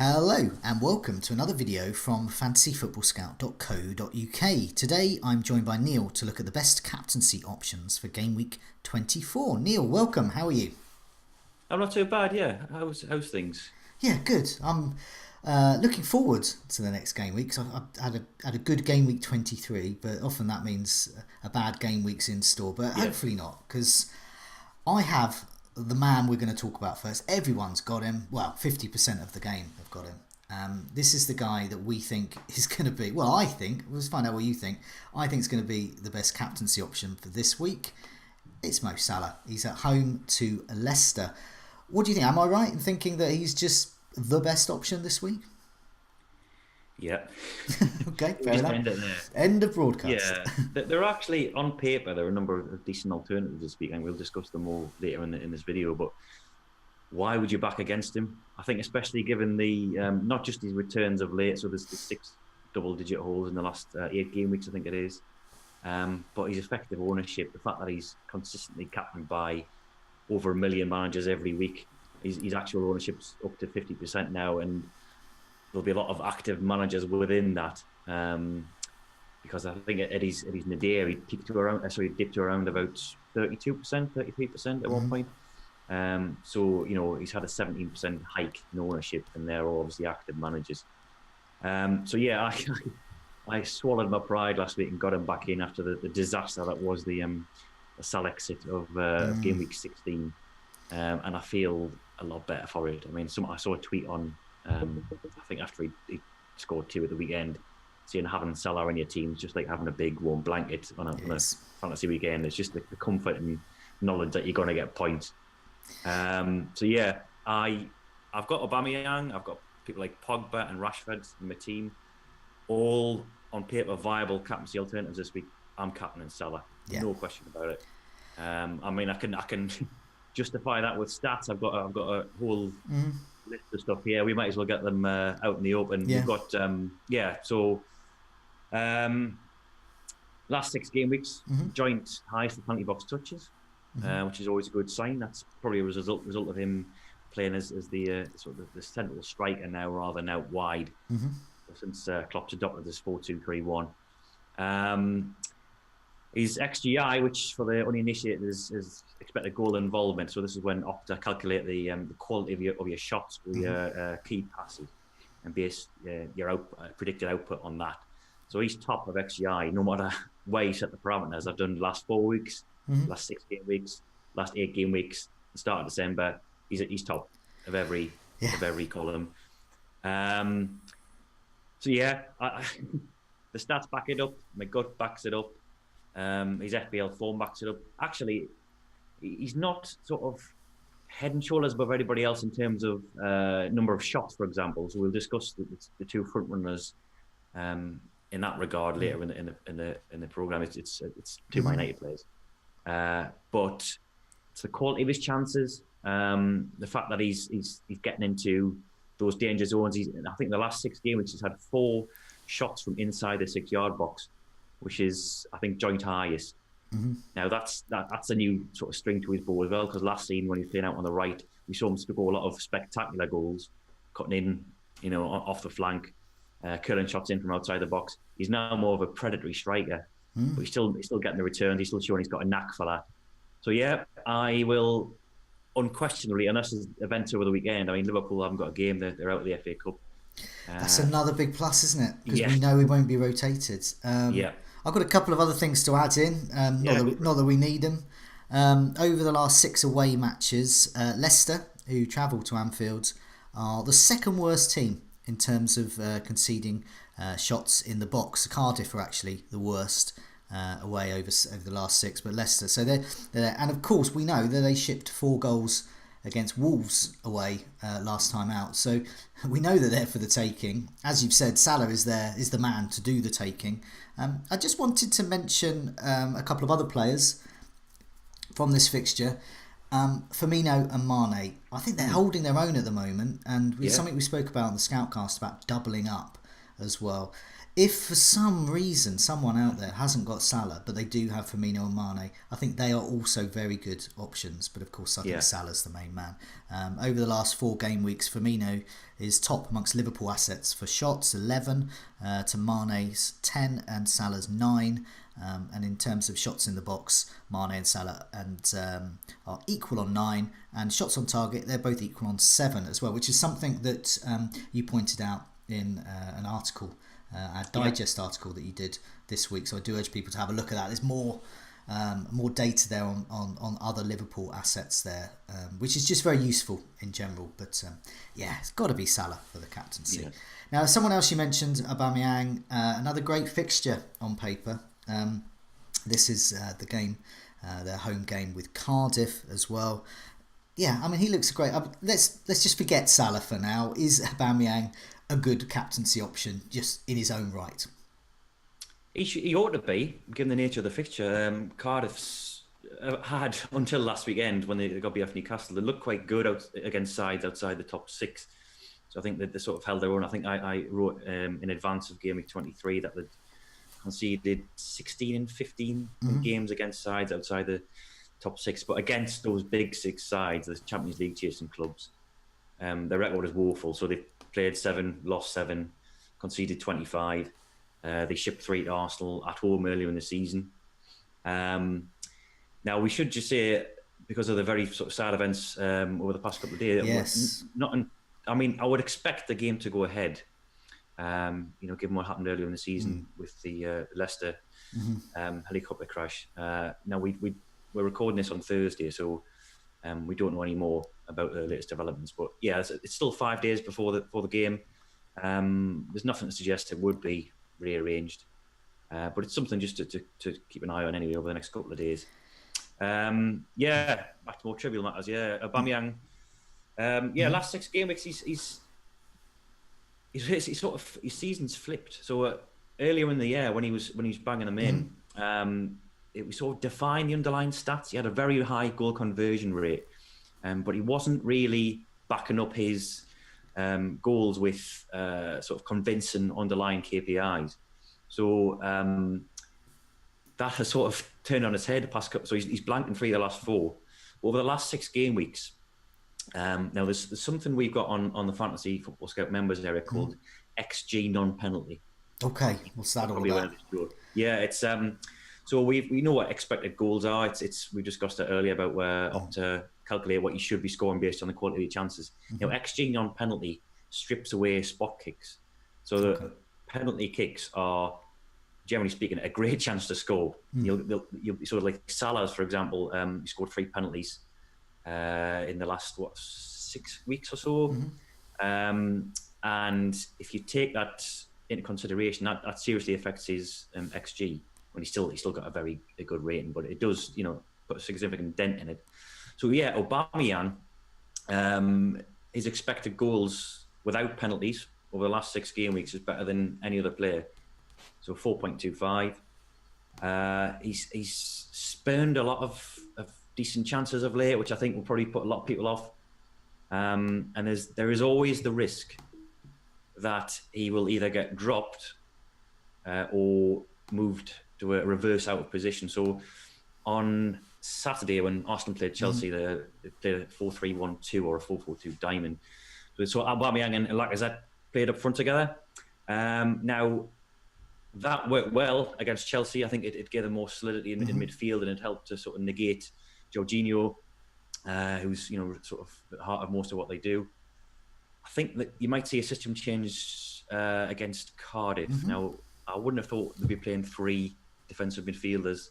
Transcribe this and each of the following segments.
Hello and welcome to another video from CAPTgwk24. Today I'm joined by Neil to look at the best captaincy options for game week 24. Neil, welcome. How are you? I'm not too bad, yeah. How's things? Yeah, good. I'm looking forward to the next game week. So I've had a good game week 23, but often that means a bad game week's in store. But Yeah, hopefully not, because I have the man we're going to talk about first. Everyone's got him. Well, 50% of the game have got him. This is the guy that we think is going to be, well, I think, let's find out what you think. I think it's going to be the best captaincy option for this week. It's Mo Salah. He's at home to Leicester. What do you think? Am I right in thinking that he's just the best option this week? yeah. Okay, We fair just enough. end it there. End of broadcast. Yeah, they're actually on paper. There are a number of decent alternatives this week, and we'll discuss them all later in this video. But why would you back against him? I think, especially given the not just his returns of late. So there's the 6 double-digit holes in the last 8 game weeks, I think it is. But his effective ownership, the fact that he's consistently captained by over 1 million managers every week. His actual ownership's up to 50% now, and there'll be a lot of active managers within that. Because I think at his nadir, he dipped to around about 32%, 33% at one point. So he's had a 17% hike in ownership, and they're all obviously active managers. So yeah, I swallowed my pride last week and got him back in after the disaster that was the Sal exit of game week 16, and I feel a lot better for it. I mean, I saw a tweet on, I think after he scored 2 at the weekend, saying having Salah in your team is just like having a big warm blanket on a fantasy weekend. It's just the comfort and knowledge that you're going to get points. So yeah, I've got Aubameyang, I've got people like Pogba and Rashford in my team, all on paper viable captaincy alternatives this week. I'm captaining Salah, no question about it. I mean, I can justify that with stats. I've got a whole list of stuff here. We might as well get them out in the open. We've got last 6 game weeks, joint highest for penalty box touches, which is always a good sign. That's probably a result of him playing as the sort of the central striker now rather than out wide. Since Klopp's adopted this 4-2-3-1. His XGI, which for the uninitiated is expected goal involvement. So this is when Opta calculate the quality of your shots with your key passes and base your predicted output on that. So he's top of XGI no matter where you set the parameters. I've done the last 4 weeks, last 6 game weeks, last 8 game weeks, the start of December. He's top of every column. So yeah, the stats back it up. My gut backs it up. His FPL form backs it up. Actually, he's not sort of head and shoulders above everybody else in terms of number of shots, for example. So we'll discuss the 2 front runners in that regard later in the program. It's 2 Man United players, but it's the quality of his chances. The fact that he's getting into those danger zones. I think the last 6 games he's had 4 shots from inside the 6-yard box, which is, I think, joint highest. Now that's a new sort of string to his bow as well, because last season when he was playing out on the right, we saw him score a lot of spectacular goals, cutting in, off the flank, curling shots in from outside the box. He's now more of a predatory striker, but he's still getting the returns. He's still showing he's got a knack for that. So yeah, I will unquestionably, and this is events over the weekend. I mean, Liverpool haven't got a game; they're out of the FA Cup. That's another big plus, isn't it? Because we know we won't be rotated. I've got a couple of other things to add in. Not that we need them. Over the last 6 away matches, Leicester, who travel to Anfield, are the second worst team in terms of conceding shots in the box. Cardiff are actually the worst away over the last 6, but Leicester. So they're and of course we know that they shipped 4 goals against Wolves away last time out. So we know that they're for the taking. As you've said, Salah is the man to do the taking. I just wanted to mention a couple of other players from this fixture. Firmino and Mane. I think they're holding their own at the moment, and something we spoke about on the Scoutcast about doubling up as well. If for some reason someone out there hasn't got Salah, but they do have Firmino and Mane, I think they are also very good options. But of course, I think Salah's the main man. Over the last 4 game weeks, Firmino is top amongst Liverpool assets for shots, 11 to Mane's 10 and Salah's 9. And in terms of shots in the box, Mane and Salah are equal on 9, and shots on target, they're both equal on 7 as well, which is something that you pointed out in an article, a digest article that you did this week. So I do urge people to have a look at that. There's more data there on other Liverpool assets there, which is just very useful in general. But it's got to be Salah for the captaincy. Yeah. Now, someone else you mentioned, Aubameyang, another great fixture on paper. This is the game, their home game with Cardiff as well. Yeah, I mean, he looks great. Let's just forget Salah for now. Is Aubameyang a good captaincy option just in his own right? He ought to be, given the nature of the fixture. Cardiff's had, until last weekend when they got beat off Newcastle, they looked quite good against sides outside the top 6. So I think that they sort of held their own. I think I wrote in advance of game week 23 that they'd conceded 16 and 15 games against sides outside the top 6. But against those big 6 sides, the Champions League chasing clubs, their record is woeful. So they played 7, lost 7, conceded 25. They shipped 3 to Arsenal at home earlier in the season. Now, we should just say, because of the very sort of sad events over the past couple of days, I mean, I would expect the game to go ahead, given what happened earlier in the season with the Leicester helicopter crash. Now, we're recording this on Thursday, so we don't know any more about the latest developments. But yeah, it's still 5 days before the game. There's nothing to suggest it would be rearranged, but it's something just to keep an eye on anyway over the next couple of days. Back to more trivial matters. Aubameyang. Last 6 game weeks, he's sort of, his season's flipped. So earlier in the year, when he was banging them in, it was sort of define the underlying stats. He had a very high goal conversion rate, but he wasn't really backing up his goals with sort of convincing underlying KPIs. So that has sort of turned on its head the past couple. So he's blanked in 3 of the last 4. Over the last 6 game weeks, now there's something we've got on the Fantasy Football Scout members area called XG non-penalty. Okay, what's that all about? Yeah, it's so we know what expected goals are. It's we discussed it earlier about where to calculate what you should be scoring based on the quality of your chances. Now, XG non-penalty strips away spot kicks. So the penalty kicks are, generally speaking, a great chance to score. You'll be sort of like Salah's, for example. He scored 3 penalties in the last 6 weeks or so. And if you take that into consideration, that seriously affects his XG. When he's still got a good rating, but it does, put a significant dent in it. So yeah, Aubameyang, his expected goals without penalties over the last 6 game weeks is better than any other player. So 4.25. He's spurned a lot of decent chances of late, which I think will probably put a lot of people off. And there is always the risk that he will either get dropped or moved to a reverse out of position. So on Saturday when Arsenal played Chelsea, they played a 4-3-1-2 or a 4-4-2 diamond. So Aubameyang and Lacazette played up front together. Now, that worked well against Chelsea. I think it gave them more solidity in midfield, and it helped to sort of negate Jorginho, who's sort of at the heart of most of what they do. I think that you might see a system change against Cardiff. Now, I wouldn't have thought they'd be playing 3 defensive midfielders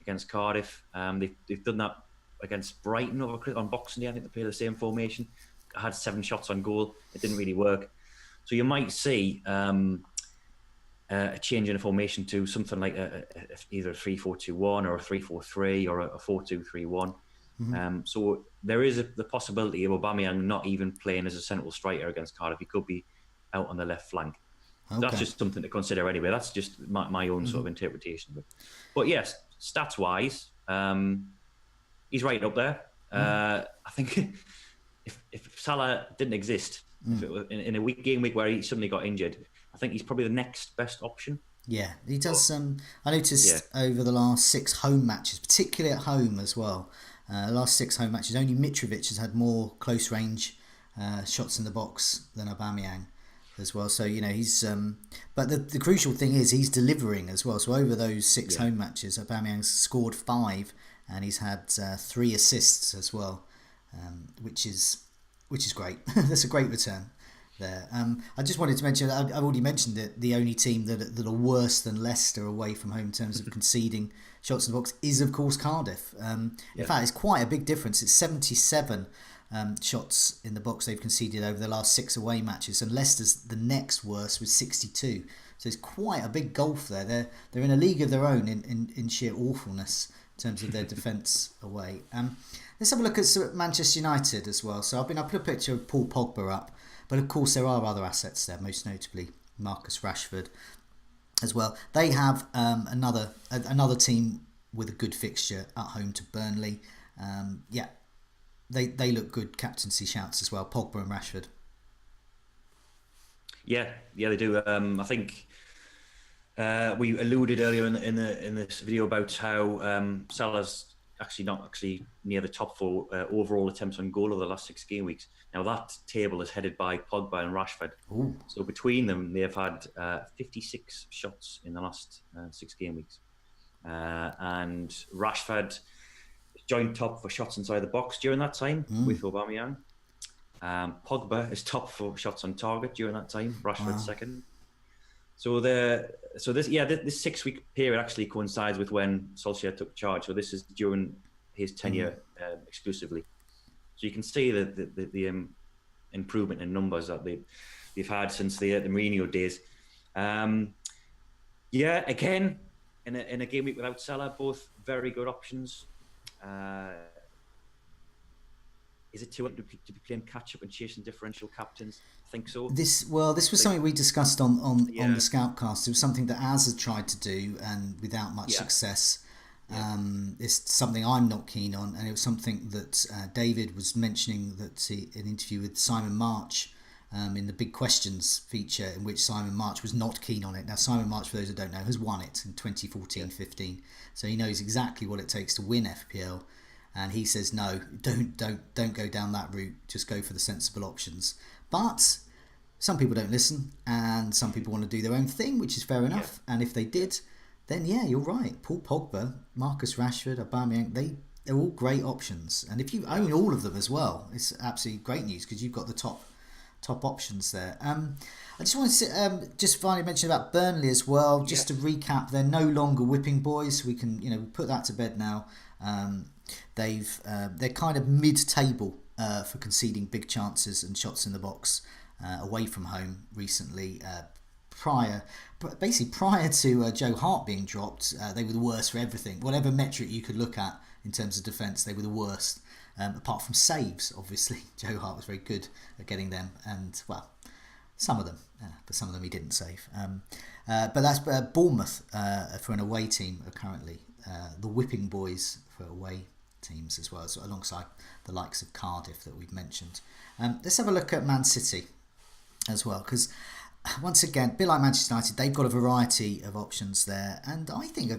against Cardiff. They've done that against Brighton on Boxing Day. I think they played the same formation. Had 7 shots on goal. It didn't really work. So you might see a change in a formation to something like either a 3-4-2-1 or a 3-4-3 or a 4-2-3-1. So there is the possibility of Aubameyang not even playing as a central striker against Cardiff. He could be out on the left flank. Okay. That's just something to consider anyway. That's just my own sort of interpretation of it. But yes, stats-wise, he's right up there. I think if Salah didn't exist, if it was in a game week where he suddenly got injured, I think he's probably the next best option. Yeah, he does. I noticed over the last 6 home matches, particularly at home as well. Last 6 home matches, only Mitrovic has had more close range shots in the box than Aubameyang as well. So he's. But the crucial thing is he's delivering as well. So over those 6 home matches, Aubameyang's scored 5 and he's had 3 assists as well, which is great. That's a great return there. I just wanted to mention, I've already mentioned it, the only team that are worse than Leicester away from home in terms of conceding shots in the box is, of course, Cardiff. In fact, it's quite a big difference. It's 77 shots in the box they've conceded over the last 6 away matches, and Leicester's the next worst with 62. So it's quite a big gulf there. They're in a league of their own in sheer awfulness in terms of their defence away. Let's have a look at Manchester United as well. So I put a picture of Paul Pogba up. But of course, there are other assets there, most notably Marcus Rashford as well. They have another team with a good fixture at home to Burnley. They look good captaincy shouts as well, Pogba and Rashford. Yeah, they do. I think we alluded earlier in this video about how Salah's not near the top 4 overall attempts on goal over the last 6 game weeks. Now that table is headed by Pogba and Rashford. Ooh. So between them, they've had 56 shots in the last 6 game weeks. And Rashford joined top for shots inside the box during that time with Aubameyang. Pogba is top for shots on target during that time. Rashford second. So this 6-week period actually coincides with when Solskjaer took charge. So this is during his tenure exclusively. So you can see the improvement in numbers that they've had since the Mourinho days. Again, in a game week without Salah, both very good options. Is it too early to be playing catch up and chasing differential captains? I think so. This was something we discussed on the Scoutcast. It was something that Az had tried to do and without much success. It's something I'm not keen on, and it was something that David was mentioning that in an interview with Simon March in the Big Questions feature, in which Simon March was not keen on it. Now, Simon March, for those who don't know, has won it in 2014-15, so he knows exactly what it takes to win FPL. And he says, no, don't go down that route. Just go for the sensible options. But some people don't listen, and some people want to do their own thing, which is fair enough. And if they did, then you're right. Paul Pogba, Marcus Rashford, Aubameyang, they're all great options. And if you own all of them as well, it's absolutely great news because you've got the top options there. I just want to just finally mention about Burnley as well. Just to recap, they're no longer whipping boys. So we can put that to bed now. They're kind of mid-table for conceding big chances and shots in the box away from home recently. Prior to Joe Hart being dropped, they were the worst for everything. Whatever metric you could look at in terms of defence, they were the worst. Apart from saves, obviously. Joe Hart was very good at getting them, and some of them, but some of them he didn't save. But that's Bournemouth for an away team are currently the whipping boys for away teams as well, so alongside the likes of Cardiff that we've mentioned. Let's have a look at Man City as well, because once again, a bit like Manchester United, they've got a variety of options there, and I think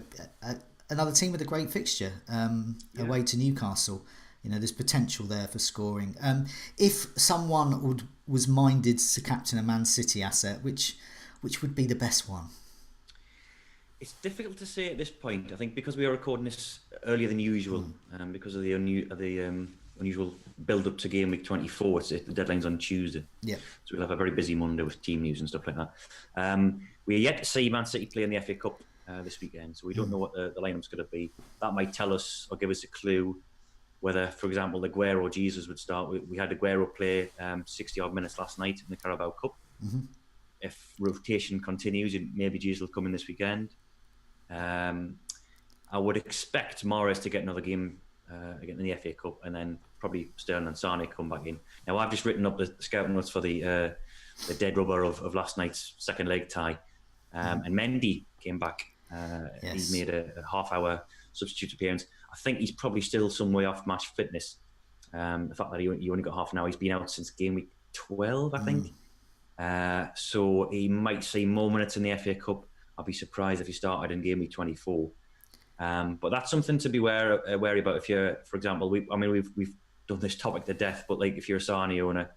another team with a great fixture away to Newcastle. There's potential there for scoring. If someone was minded to captain a Man City asset, which would be the best one? It's difficult to say at this point. I think because we are recording this earlier than usual, because of the unusual build-up to game week 24. The deadline's on Tuesday. Yeah. So we'll have a very busy Monday with team news and stuff like that. We're yet to see Man City play in the FA Cup this weekend, so we don't know what the lineup's going to be. That might tell us or give us a clue whether, for example, Aguero or Jesus would start. We had Aguero play 60-odd minutes last night in the Carabao Cup. Mm-hmm. If rotation continues, maybe Jesus will come in this weekend. I would expect Mahrez to get another game again in the FA Cup, and then probably Sterling and Sane come back in. Now, I've just written up the scouting notes for the dead rubber of last night's second leg tie, and Mendy came back. Yes. He made a half-hour substitute appearance. I think he's probably still some way off match fitness. The fact that he only got half an hour, he's been out since game week 12, I think. So he might see more minutes in the FA Cup. I'll be surprised if he started in game week 24. But that's something to be wary about. If you're, for example, we've done this topic to death, but like if you're a Sane owner,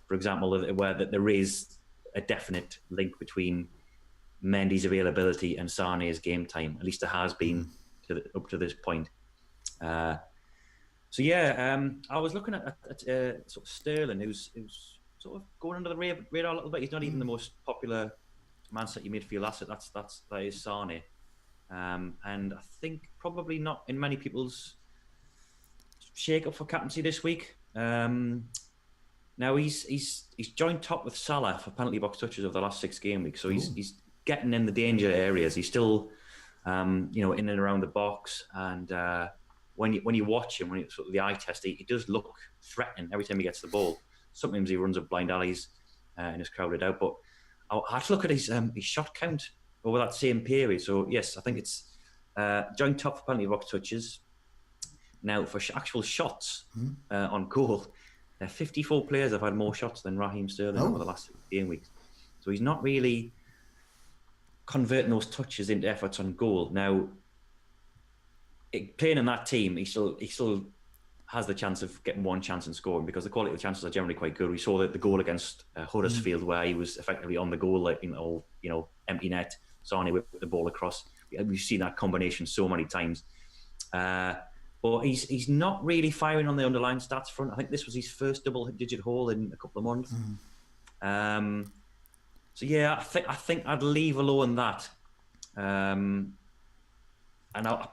for example, where there is a definite link between Mendy's availability and Sane's game time. At least there has been up to this point. I was looking at sort of Sterling, who's sort of going under the radar a little bit. He's not even the most popular Man City midfield asset. That is Sane, and I think probably not in many people's shake-up for captaincy this week. Now he's joined top with Salah for penalty box touches over the last 6 game weeks, so he's getting in the danger areas. He's still, in and around the box, and when you watch him, when you sort of the eye test, he does look threatening every time he gets the ball. Sometimes he runs up blind alleys and is crowded out. But I had to look at his shot count over that same period. So yes, I think it's joint top for penalty box touches. Now for actual shots on goal, 54 players have had more shots than Raheem Sterling over the last 6 game weeks. So he's not really converting those touches into efforts on goal. Now, playing in that team, he still has the chance of getting one chance and scoring, because the quality of the chances are generally quite good. We saw the goal against Huddersfield where he was effectively on the goal, like empty net. Sane whipped the ball across. We've seen that combination so many times. But he's not really firing on the underlying stats front. I think this was his first double-digit haul in a couple of months. So yeah, I think I'd leave alone that, and I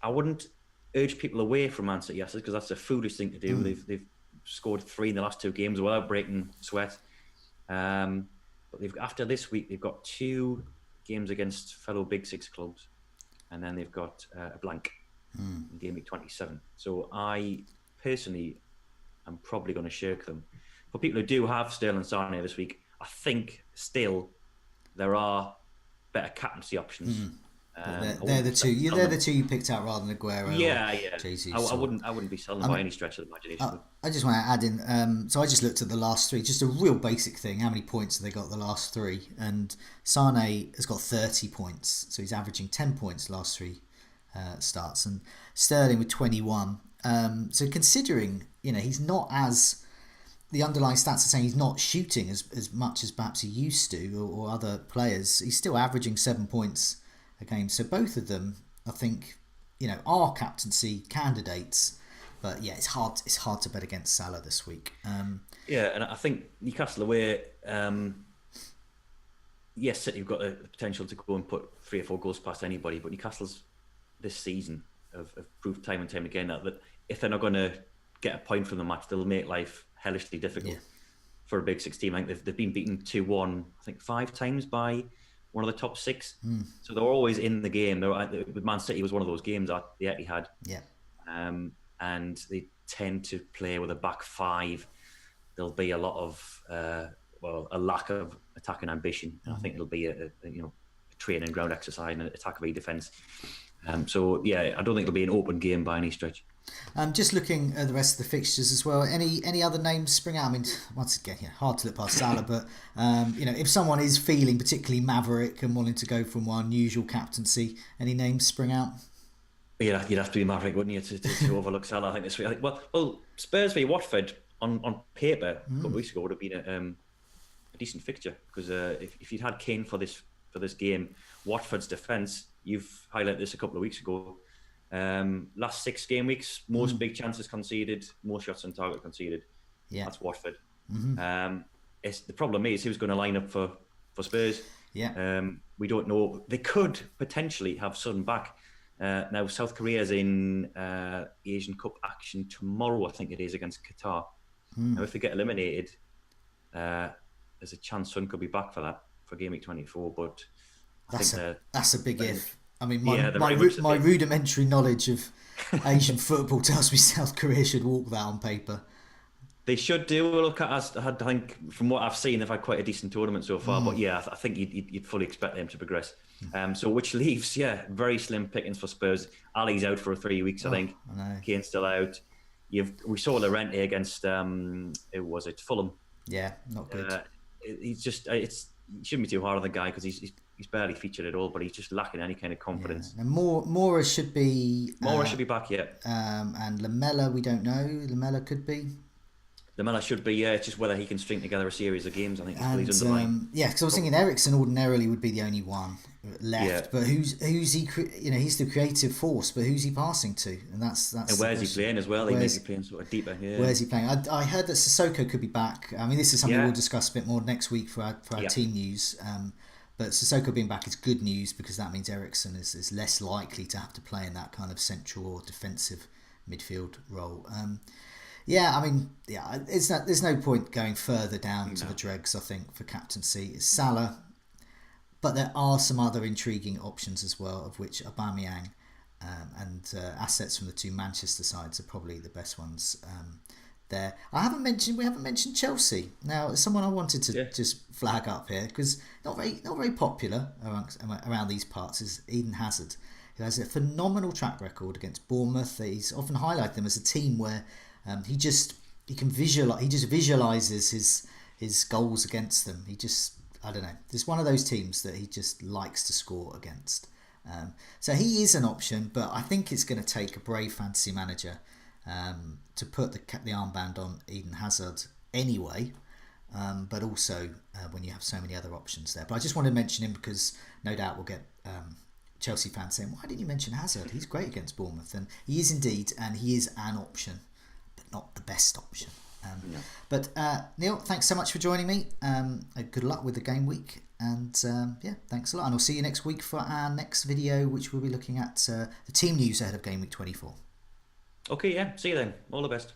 wouldn't urge people away from Man City assets, because that's a foolish thing to do. They've scored 3 in the last 2 games without breaking sweat. But after this week, they've got 2 games against fellow Big Six clubs, and then they've got a blank in game week 27. So I personally am probably going to shirk them. For people who do have Sterling and Sane this week, I think still there are better captaincy options. They're the two. They're the 2 you picked out rather than Aguero. Yeah. Jesus. I wouldn't be selling them by any stretch of the imagination. I just want to add in. So I just looked at the last 3. Just a real basic thing. How many points have they got the last 3? And Sane has got 30 points, so he's averaging 10 points the last 3 starts, and Sterling with 21. So considering he's not as, the underlying stats are saying he's not shooting as much as perhaps he used to, or other players, he's still averaging 7 points a game. So both of them, I think, are captaincy candidates. But yeah, it's hard to bet against Salah this week. Yeah, and I think Newcastle away, yes, City have got the potential to go and put 3 or 4 goals past anybody, but Newcastle's this season have proved time and time again that if they're not going to get a point from the match, they'll make life hellishly difficult for a Big Six team. I think they've been beaten 2-1, I think 5 times by one of the top 6. So they're always in the game. With Man City was one of those games at the Etihad. And they tend to play with a back 5. There'll be a lot of a lack of attacking ambition. And I think it'll be a training ground exercise and an attack v defence. So yeah, I don't think it'll be an open game by any stretch. Just looking at the rest of the fixtures as well. Any other names spring out? I mean, once again, hard to look past Salah, but if someone is feeling particularly maverick and wanting to go for more unusual captaincy, any names spring out? Yeah, you'd have to be maverick, wouldn't you, to overlook Salah? I think this week. I think, well, Spurs v Watford on paper a couple of weeks ago would have been a decent fixture, because if you'd had Kane for this game, Watford's defence, you've highlighted this a couple of weeks ago. Last 6 game weeks, most big chances conceded, most shots on target conceded. Yeah, that's Watford. The problem is who's going to line up for Spurs. Yeah, we don't know. They could potentially have Son back. Now South Korea's in Asian Cup action tomorrow, I think it is, against Qatar. Now if they get eliminated, there's a chance Son could be back for game week 24. But that's a big if. I mean, my rudimentary knowledge of Asian football tells me South Korea should walk that on paper. They should do. Look, I think from what I've seen, they've had quite a decent tournament so far. But yeah, I think you'd fully expect them to progress. So which leaves, very slim pickings for Spurs. Ali's out for 3 weeks, I think. Kane's still out. We saw Llorente against, who was it? Fulham. Yeah, not good. he's just it shouldn't be too hard on the guy because he's barely featured at all, but he's just lacking any kind of confidence. And Mora should be back, yeah. And Lamela, we don't know. Lamela could be. Lamela should be, yeah. It's just whether he can string together a series of games. I think he's yeah, because I was thinking Ericsson ordinarily would be the only one left, but who's he? You know, he's the creative force, but who's he passing to? And that's and where's he playing as well? He may be playing sort of deeper. Yeah. Where's he playing? I heard that Sissoko could be back. I mean, this is something we'll discuss a bit more next week for our team news. But Sissoko being back is good news because that means Ericsson is less likely to have to play in that kind of central or defensive midfield role. Yeah, I mean, there's no point going further down to the dregs, I think, for captaincy. It's Salah, but there are some other intriguing options as well, of which Aubameyang and assets from the two Manchester sides are probably the best ones there. We haven't mentioned Chelsea. Now, as someone I wanted to just flag up here, because not very popular around these parts, is Eden Hazard, who has a phenomenal track record against Bournemouth. He's often highlighted them as a team where he visualizes his goals against them. I don't know. It's one of those teams that he just likes to score against. So he is an option, but I think it's going to take a brave fantasy manager to put the armband on Eden Hazard anyway. But also when you have so many other options there. But I just wanted to mention him because no doubt we'll get Chelsea fans saying, "Why didn't you mention Hazard? He's great against Bournemouth," and he is indeed, and he is an option. Not the best option. But Neil, thanks so much for joining me. Good luck with the game week, and thanks a lot. And I'll see you next week for our next video, which we'll be looking at the team news ahead of game week 24. Okay, yeah. See you then. All the best.